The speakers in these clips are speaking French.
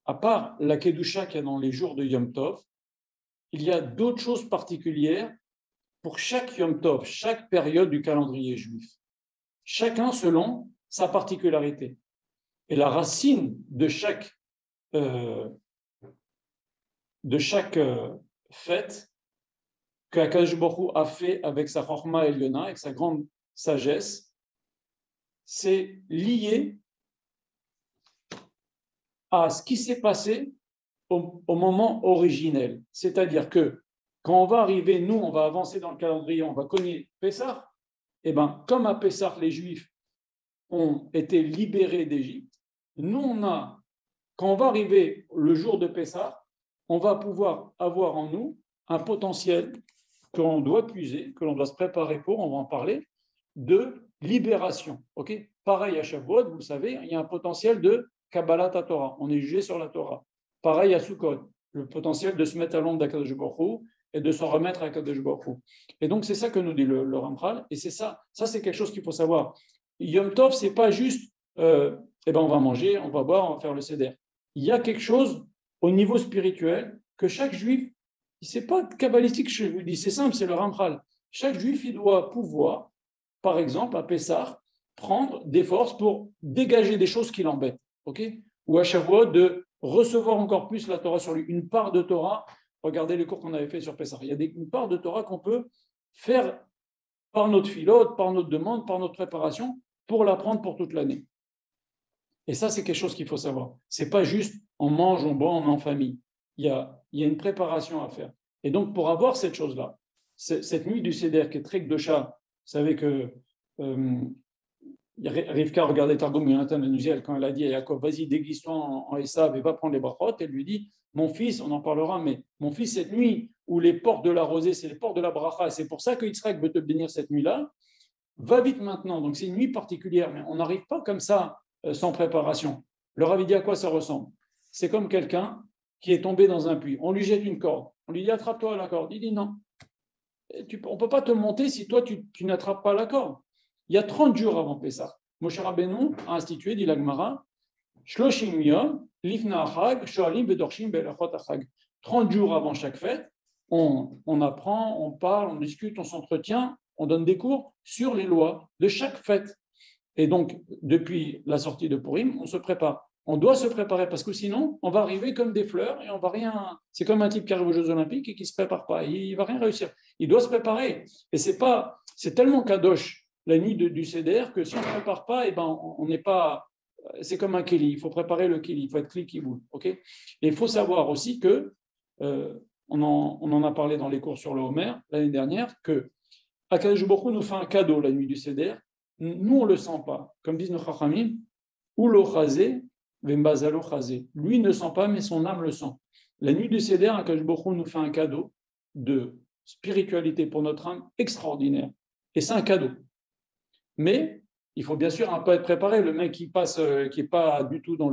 à part la Kedusha qu'il y a dans les jours de Yom Tov, il y a d'autres choses particulières pour chaque Yom Tov, chaque période du calendrier juif. Chacun selon sa particularité. Et la racine de chaque fête que Akadosh Baruch Hu a fait avec sa Chorma Eliona, avec sa grande sagesse, c'est lié à ce qui s'est passé au moment originel. C'est-à-dire que quand on va arriver, nous, on va avancer dans le calendrier, on va cogner Pessah, et bien, comme à Pessah, les Juifs ont été libérés d'Égypte, nous, quand on va arriver le jour de Pessah, on va pouvoir avoir en nous un potentiel que l'on doit puiser, que l'on doit se préparer pour, on va en parler, de libération. Okay, pareil à Shavuot, vous le savez, il y a un potentiel de Kabbalat Torah. On est jugé sur la Torah. Pareil à Sukkot, le potentiel de se mettre à l'ombre d'Akadosh Baruch Hu et de s'en remettre à Akadosh Baruch Hu. Et donc, c'est ça que nous dit le Ramchal. Et c'est ça c'est quelque chose qu'il faut savoir. Yom Tov, c'est pas juste, on va manger, on va boire, on va faire le seder. Il y a quelque chose au niveau spirituel que chaque juif, c'est pas kabbalistique, je vous dis, c'est simple, c'est le Ramchal. Chaque juif, il doit pouvoir, par exemple, à Pessah, prendre des forces pour dégager des choses qui l'embêtent, okay, ou à Shavuot, de recevoir encore plus la Torah sur lui, une part de Torah. Regardez les cours qu'on avait fait sur Pessah. Il y a une part de Torah qu'on peut faire par notre filote, par notre demande, par notre préparation, pour l'apprendre pour toute l'année. Et ça, c'est quelque chose qu'il faut savoir. C'est pas juste on mange, on boit, on est en famille. Il y a une préparation à faire. Et donc, pour avoir cette chose-là, cette nuit du Seder qui est très Kdosha, vous savez que Rivka regardait Targum Yonatan Anuziel quand elle a dit à Yaakov, vas-y, déguise-toi en Esav et va prendre les brachot. Elle lui dit, mon fils, on en parlera, mais mon fils, cette nuit où les portes de la rosée, c'est les portes de la bracha, et c'est pour ça que Yitzhak veut te bénir cette nuit-là, va vite maintenant. Donc, c'est une nuit particulière, mais on n'arrive pas comme ça sans préparation. Le Rav dit à quoi ça ressemble? C'est comme quelqu'un qui est tombé dans un puits. On lui jette une corde. On lui dit, attrape-toi à la corde. Il dit non. On ne peut pas te monter si toi, tu n'attrapes pas la corde. Il y a 30 jours avant Pessah. Moshe Rabbeinu a institué, dit l'Agmara, Shloshim Yom, Lifna Achag, Shoalim Vedorshim Belachot Achag. 30 jours avant chaque fête, on apprend, on parle, on discute, on s'entretient, on donne des cours sur les lois de chaque fête. Et donc, depuis la sortie de Purim, on se prépare. On doit se préparer parce que sinon, on va arriver comme des fleurs et on va rien. C'est comme un type qui arrive aux Jeux Olympiques et qui ne se prépare pas. Il ne va rien réussir. Il doit se préparer. Et c'est tellement kadosh la nuit du Seder que si on ne se prépare pas, on n'est pas. C'est comme un keli. Il faut préparer le keli. Il faut être kli qui boule. Okay, et il faut savoir aussi que, on en a parlé dans les cours sur le Homer l'année dernière, que Akadosh Baruch Hu nous fait un cadeau la nuit du Seder. Nous, on ne le sent pas. Comme disent nos Chachamim, ou lo chazé, vembazalo chazé. Lui ne sent pas, mais son âme le sent. La nuit du Seder, Akadosh Baruch Hu nous fait un cadeau de spiritualité pour notre âme extraordinaire. Et c'est un cadeau. Mais il faut bien sûr un peu être préparé. Le mec qui n'est pas du tout dans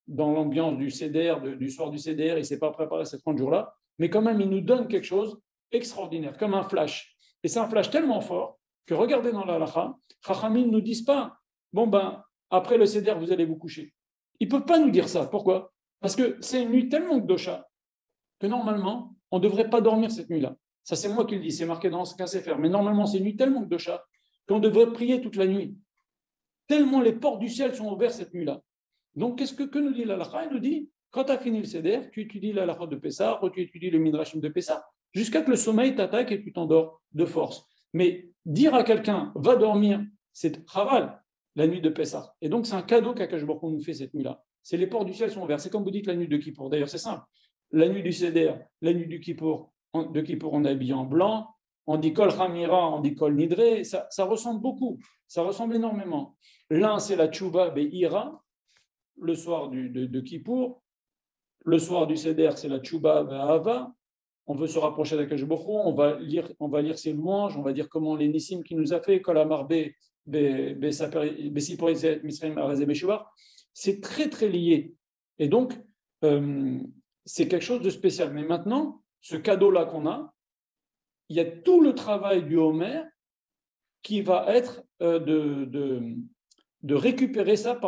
l'ambiance du Seder, du soir du Seder, il ne s'est pas préparé ces 30 jours-là. Mais quand même, il nous donne quelque chose d'extraordinaire, comme un flash. Et c'est un flash tellement fort que regardez dans la halakha, Chachamim ne nous disent pas, après le Seder, vous allez vous coucher. Ils ne peuvent pas nous dire ça. Pourquoi? Parce que c'est une nuit tellement kdosha que normalement, on ne devrait pas dormir cette nuit-là. Ça, c'est moi qui le dis, c'est marqué dans ce qu'un Sefer. Mais normalement, c'est une nuit tellement kdosha qu'on devrait prier toute la nuit. Tellement les portes du ciel sont ouvertes cette nuit-là. Donc, qu'est-ce que nous dit la halakha? Il nous dit, quand tu as fini le Seder, tu étudies la halakha de Pessah, ou tu étudies le Midrashim de Pessah, jusqu'à que le sommeil t'attaque et tu t'endors de force. Mais dire à quelqu'un, va dormir, c'est chaval, la nuit de Pessah. Et donc, c'est un cadeau qu'Akadosh Baruch Hu nous fait cette nuit-là. C'est les portes du ciel sont ouvertes. C'est comme vous dites la nuit de Kippour. D'ailleurs, c'est simple. La nuit du Seder, la nuit du Kippour, on est habillé en blanc. On dit Kol Chamira, on dit Kol Nidre. Ça ressemble beaucoup. Ça ressemble énormément. L'un, c'est la Tchouva Be'ira, le soir de Kippour. Le soir du Seder, c'est la Tchouba Be'ava. On veut se rapprocher d'Akadosh Baruch Hu, on va lire ses louanges, on va dire comment les Nissim qui nous a fait, c'est très très lié. Et donc, c'est quelque chose de spécial. Mais maintenant, ce cadeau-là qu'on a, il y a tout le travail du Homer qui va être de récupérer ça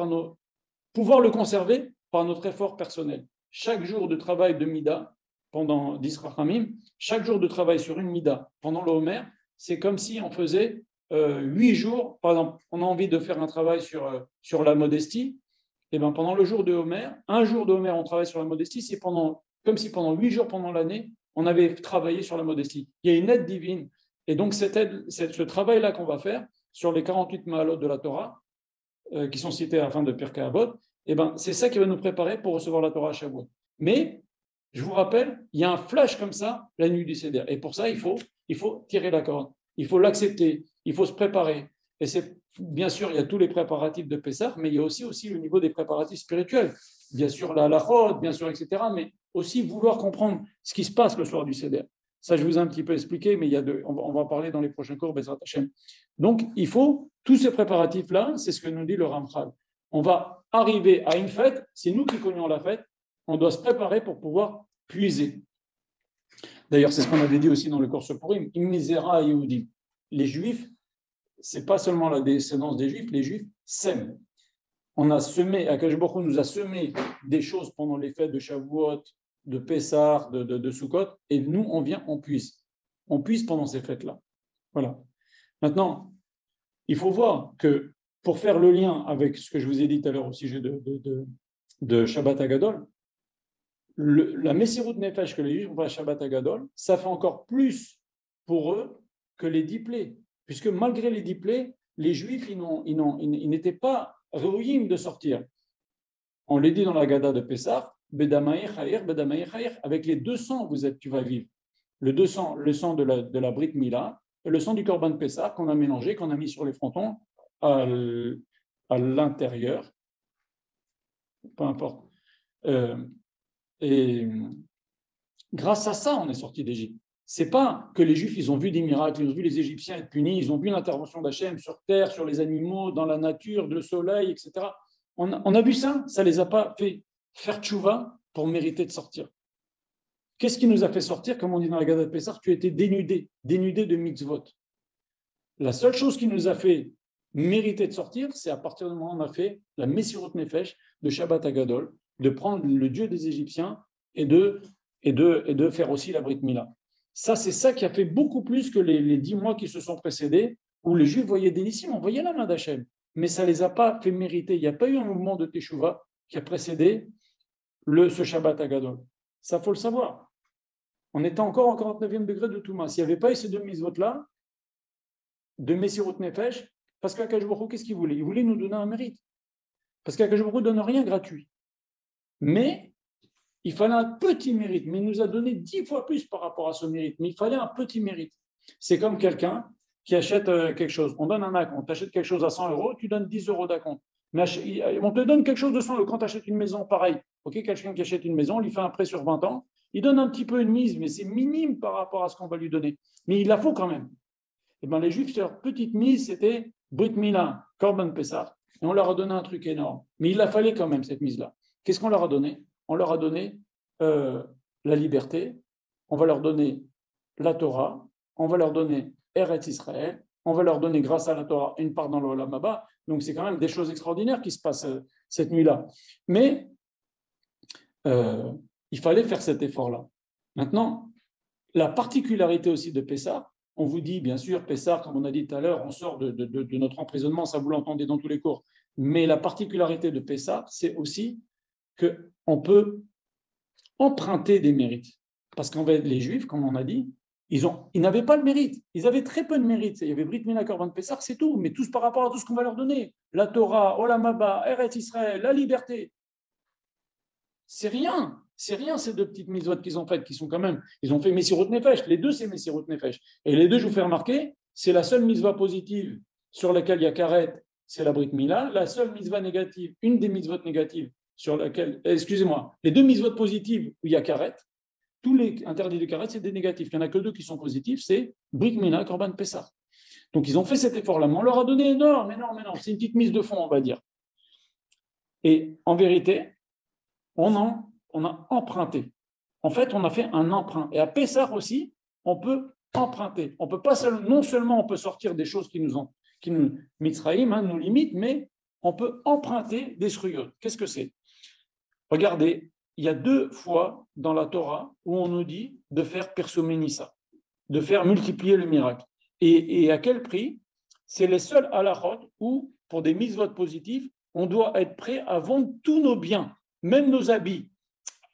pouvoir le conserver par notre effort personnel. chaque jour de travail de Mida, pendant 10 Rachamim, chaque jour de travail sur une Mida, pendant le Homer, c'est comme si on faisait 8 jours. Par exemple, on a envie de faire un travail sur la modestie, et bien pendant le jour de Homer, un jour de Homer, on travaille sur la modestie, c'est comme si pendant 8 jours pendant l'année, on avait travaillé sur la modestie. Il y a une aide divine. Et donc, ce travail-là qu'on va faire sur les 48 Mahalot de la Torah, qui sont cités à la fin de Pirkei Avot, eh ben, c'est ça qui va nous préparer pour recevoir la Torah à Shavuot. Mais, je vous rappelle, il y a un flash comme ça la nuit du Seder. Et pour ça, il faut tirer la corde. Il faut l'accepter. Il faut se préparer. Et c'est, bien sûr, il y a tous les préparatifs de Pessah, mais il y a aussi le niveau des préparatifs spirituels. Bien sûr, la halachot, bien sûr, etc. Mais aussi vouloir comprendre ce qui se passe le soir du Seder. Ça, je vous ai un petit peu expliqué, mais on va en parler dans les prochains cours, Bezrat Hashem. Donc, il faut, tous ces préparatifs-là, c'est ce que nous dit le Ramchal. On va arriver à une fête, c'est nous qui cognons la fête, on doit se préparer pour pouvoir puiser. D'ailleurs, c'est ce qu'on avait dit aussi dans le cours sur Purim, Imnizera Yehudim. Les Juifs, ce n'est pas seulement la descendance des Juifs, les Juifs sèment. On a semé, Akadosh Baruch Hu nous a semé des choses pendant les fêtes de Shavuot, de Pessah, de Sukkot, et nous, on vient, on puise. On puise pendant ces fêtes-là. Voilà. Maintenant, il faut voir que pour faire le lien avec ce que je vous ai dit tout à l'heure au sujet de Shabbat Hagadol, la Messirut Nefesh que les Juifs font à Shabbat Hagadol, ça fait encore plus pour eux que les 10 plaies. Puisque malgré les 10 plaies, les Juifs, ils n'étaient pas réunis de sortir. On l'a dit dans la Gada de Pessah, Bedamaïr Chaïr, Bedamaïr Chaïr, avec les 200, tu vas vivre. Le sang de la Brit Mila et le sang du Korban de Pessah qu'on a mélangé, qu'on a mis sur les frontons à l'intérieur. Peu importe. Et grâce à ça, on est sorti d'Égypte. C'est pas que les Juifs, ils ont vu des miracles, ils ont vu les Égyptiens être punis, ils ont vu l'intervention d'Hachem sur terre, sur les animaux, dans la nature, le soleil, etc. On a vu ça, ça les a pas fait faire tchouva pour mériter de sortir. Qu'est-ce qui nous a fait sortir? Comme on dit dans la Gada de Pessah, tu étais dénudé de mitzvot. La seule chose qui nous a fait mériter de sortir, c'est à partir du moment où on a fait la Messirut Nefesh de Shabbat Hagadol, de prendre le Dieu des Égyptiens et de faire aussi la Brit Mila. Ça, c'est ça qui a fait beaucoup plus que les 10 mois qui se sont précédés, où les Juifs voyaient des nissim, on voyait la main d'Hachem, mais ça ne les a pas fait mériter. Il n'y a pas eu un mouvement de Teshuvah qui a précédé ce Shabbat Hagadol. Ça, il faut le savoir. On était encore au 49e degré de Touma. S'il n'y avait pas eu ces deux mitzvot-là, de Messirut Nefesh, parce qu'Akadosh Baruch Hu, qu'est-ce qu'il voulait? Il voulait nous donner un mérite. Parce qu'Akadosh Baruch Hu ne donne rien gratuit. Mais il fallait un petit mérite. Mais il nous a donné 10 fois plus par rapport à ce mérite. Mais il fallait un petit mérite. C'est comme quelqu'un qui achète quelque chose. On donne un acompte. Tu achètes quelque chose à 100 euros, tu donnes 10 euros d'acompte. Mais on te donne quelque chose de 100 euros. Quand tu achètes une maison, pareil. Okay, quelqu'un qui achète une maison, on lui fait un prêt sur 20 ans. Il donne un petit peu une mise, mais c'est minime par rapport à ce qu'on va lui donner. Mais il la faut quand même. Et bien, les Juifs, leur petite mise, c'était Brit Mila, Korban Pessah. Et on leur a donné un truc énorme. Mais il la fallait quand même, cette mise-là. Qu'est-ce qu'on leur a donné? On leur a donné la liberté, on va leur donner la Torah, on va leur donner Eretz Israël, on va leur donner, grâce à la Torah, une part dans l'Olam Haba. Donc, c'est quand même des choses extraordinaires qui se passent cette nuit-là. Mais il fallait faire cet effort-là. Maintenant, la particularité aussi de Pessah, on vous dit, bien sûr, Pessah, comme on a dit tout à l'heure, on sort de notre emprisonnement, ça vous l'entendez dans tous les cours. Mais la particularité de Pessah, c'est aussi qu'on peut emprunter des mérites. Parce qu'en fait, les Juifs, comme on a dit, ils n'avaient pas le mérite. Ils avaient très peu de mérite. Il y avait Brit Mila, Korban Pessah, c'est tout. Mais tous par rapport à tout ce qu'on va leur donner. La Torah, Olam Haba, Eretz Israël, la liberté. C'est rien. C'est rien, ces deux petites mitzvot qu'ils ont faites, qui sont quand même. Ils ont fait Messirut Nefesh. Les deux, c'est Messirut Nefesh. Et les deux, je vous fais remarquer, c'est la seule mitzvah positive sur laquelle il y a Karet, c'est la Brit Mila. La seule mitzvah négative, une des mitzvot négatives sur laquelle, excusez-moi, les deux mitzvot positives où il y a Karet, tous les interdits de Karet, c'est des négatifs. Il n'y en a que deux qui sont positifs, c'est Brit Mila, Korban Pessah. Donc, ils ont fait cet effort-là. Mais on leur a donné énorme. C'est une petite mise de fond, on va dire. Et en vérité, on a emprunté. En fait, on a fait un emprunt. Et à Pessah aussi, on peut emprunter. On peut pas non seulement on peut sortir des choses qui nous Mitzraïm, nous limitent, mais on peut emprunter des shruyot. Qu'est-ce que c'est? Regardez, il y a 2 fois dans la Torah où on nous dit de faire persoménissa, de faire multiplier le miracle. Et à quel prix? C'est les seuls halachot où, pour des mises votes positives, on doit être prêt à vendre tous nos biens, même nos habits.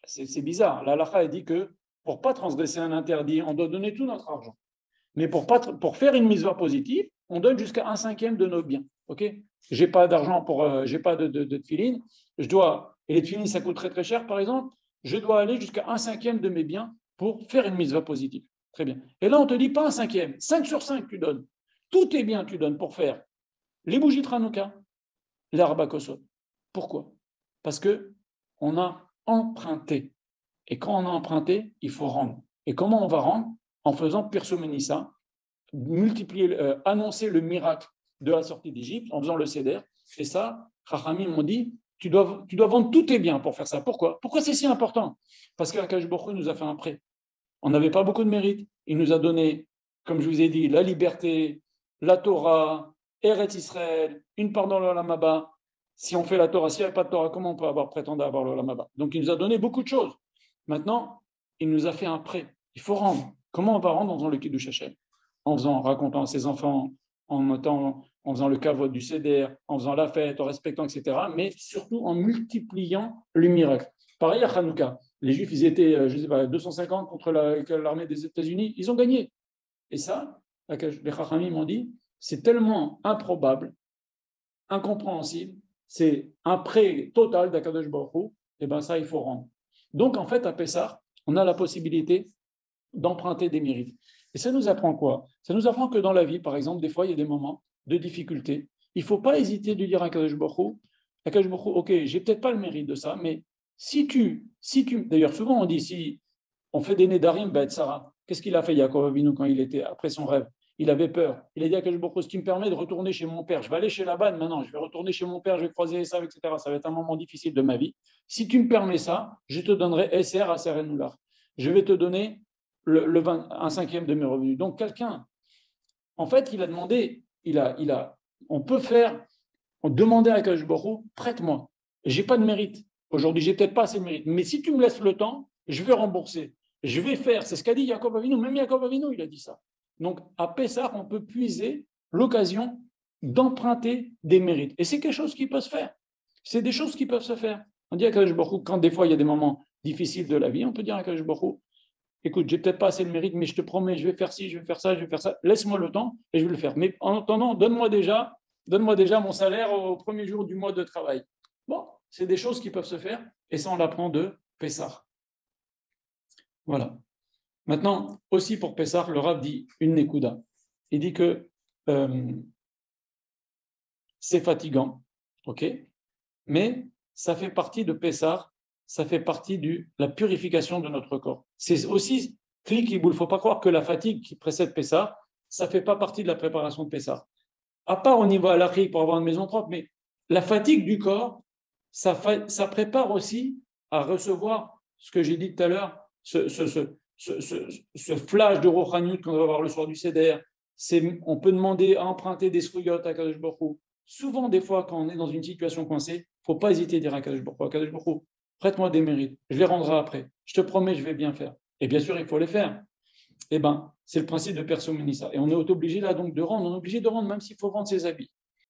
C'est bizarre. L'halakha dit que pour ne pas transgresser un interdit, on doit donner tout notre argent. Mais pour faire une mise positive, on donne jusqu'à 1/5 de nos biens. Ok? J'ai pas d'argent j'ai pas de tefilin. Et les tefilin, ça coûte très très cher, par exemple. Je dois aller jusqu'à 1/5 de mes biens pour faire une mise positive. Très bien. Et là, on te dit pas 1/5, 5 sur 5, tu donnes. Tous tes biens, tu donnes pour faire les bougies de Hanouka, les arbakosot. Pourquoi? Parce que on a emprunté. Et quand on a emprunté, il faut rendre. Et comment on va rendre? En faisant Pirsomenissa, annoncer le miracle de la sortie d'Égypte, en faisant le Seder. Et ça, Chachamim m'ont dit, tu dois vendre tous tes biens pour faire ça. Pourquoi? Pourquoi c'est si important? Parce qu'Akadosh Baruch Hu nous a fait un prêt. On n'avait pas beaucoup de mérite. Il nous a donné, comme je vous ai dit, la liberté, la Torah, Eretz Israël, une part dans l'Olam Haba. Si on fait la Torah, s'il n'y a pas de Torah, comment on peut prétendre avoir l'Olam Haba? Donc il nous a donné beaucoup de choses. Maintenant, il nous a fait un prêt. Il faut rendre. Comment on va rendre dans le Kiddush Hashem? En racontant à ses enfants, en faisant le kavod du Seder, en faisant la fête, en respectant, etc. Mais surtout en multipliant le miracle. Pareil à Hanouka. Les Juifs, ils étaient, je ne sais pas, 250 contre l'armée des États-Unis. Ils ont gagné. Et ça, les Chachamim m'ont dit, c'est tellement improbable, incompréhensible, c'est un prêt total d'Akadosh Baruch Hu, et bien ça, il faut rendre. Donc, en fait, à Pessah, on a la possibilité d'emprunter des mérites. Et ça nous apprend quoi? Ça nous apprend que dans la vie, par exemple, des fois, il y a des moments de difficulté. Il ne faut pas hésiter de dire à Akadosh Baruch Hu, ok, j'ai peut-être pas le mérite de ça, mais si tu, d'ailleurs, souvent on dit, si on fait des Nédarim, ben Sarah, qu'est-ce qu'il a fait Yaakov Avinu quand il était après son rêve? Il avait peur. Il a dit à Akadosh Baruch Hu, ce qui me permet de retourner chez mon père. Je vais aller chez Laban maintenant, je vais retourner chez mon père, je vais croiser ça, etc. Ça va être un moment difficile de ma vie. Si tu me permets ça, je te donnerai Esser à Serenoular. Je vais te donner un 1/5 de mes revenus. Donc quelqu'un, en fait, il a demandé, on peut faire, on demandait à Akadosh Baruch Hu, prête-moi. J'ai pas de mérite. Aujourd'hui, j'ai peut-être pas assez de mérite. Mais si tu me laisses le temps, je vais rembourser. Je vais faire. C'est ce qu'a dit Yaakov Avinu. Même Yaakov Avinu, il a dit ça. Donc, à Pessah, on peut puiser l'occasion d'emprunter des mérites. Et c'est quelque chose qui peut se faire. C'est des choses qui peuvent se faire. On dit à Akadosh Baruch Hu, quand des fois il y a des moments difficiles de la vie, on peut dire à Akadosh Baruch Hu, écoute, j'ai peut-être pas assez de mérite, mais je te promets, je vais faire ci, je vais faire ça, je vais faire ça. Laisse-moi le temps et je vais le faire. Mais en attendant, donne-moi déjà mon salaire au premier jour du mois de travail. Bon, c'est des choses qui peuvent se faire et ça, on l'apprend de Pessah. Voilà. Maintenant, aussi pour Pessah, le Rav dit une Nekuda. Il dit que c'est fatigant, ok, mais ça fait partie de Pessah, ça fait partie de la purification de notre corps. C'est aussi clic, il ne faut pas croire que la fatigue qui précède Pessah, ça ne fait pas partie de la préparation de Pessah. À part au niveau halachique pour avoir une maison propre, mais la fatigue du corps, ça prépare aussi à recevoir ce que j'ai dit tout à l'heure, ce flash de Rochaniut qu'on va avoir le soir du Seder. On peut demander à emprunter des srouillottes à Kadosh Baruch Hu. Souvent, des fois, quand on est dans une situation coincée, il ne faut pas hésiter à dire à Kadosh Baruch Hu, prête-moi des mérites, je les rendrai après. Je te promets, je vais bien faire. Et bien sûr, il faut les faire. Eh bien, c'est le principe de Perso Menissa. Et on est obligé là donc de rendre, on est obligé de rendre même s'il faut vendre ses habits.